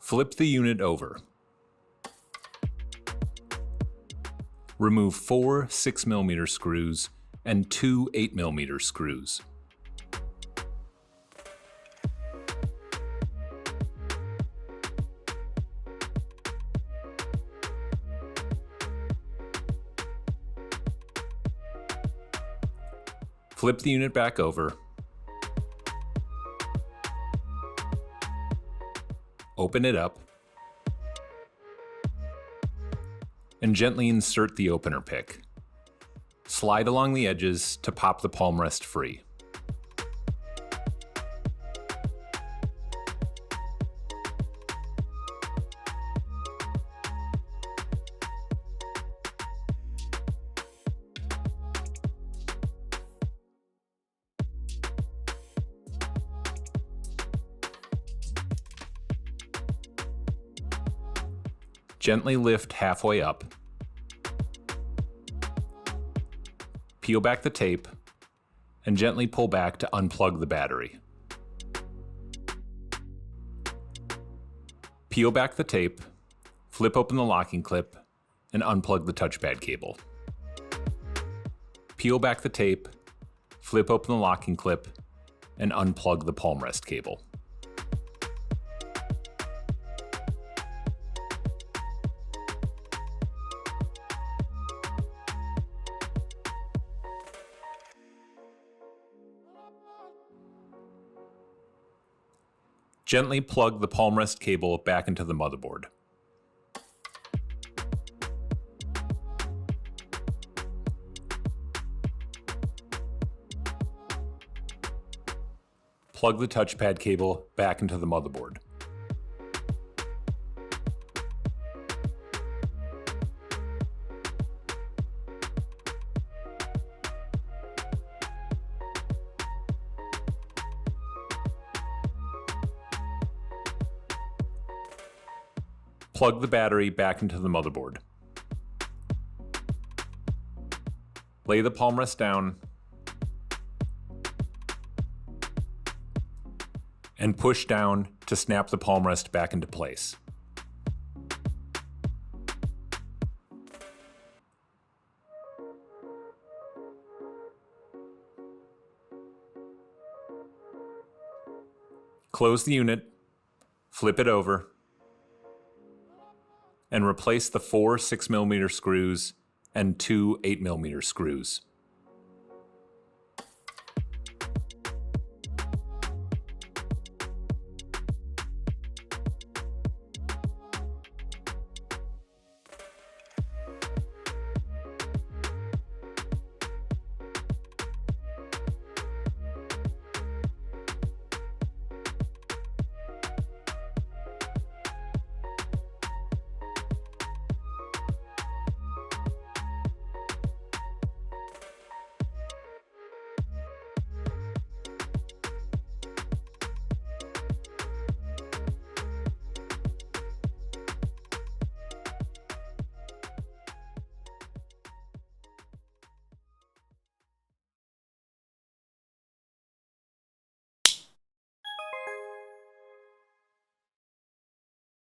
Flip the unit over. Remove 4 6mm screws and 2 8mm screws. Flip the unit back over. Open it up. And gently insert the opener pick. Slide along the edges to pop the palmrest free. Gently lift halfway up. Peel back the tape and gently pull back to unplug the battery. Peel back the tape, flip open the locking clip, and unplug the touchpad cable. Peel back the tape, flip open the locking clip, and unplug the palmrest cable. Gently plug the palmrest cable back into the motherboard. Plug the touchpad cable back into the motherboard. Plug the battery back into the motherboard. Lay the palmrest down and push down to snap the palmrest back into place. Close the unit, flip it over, and replace the 4 6mm screws and 2 8mm screws.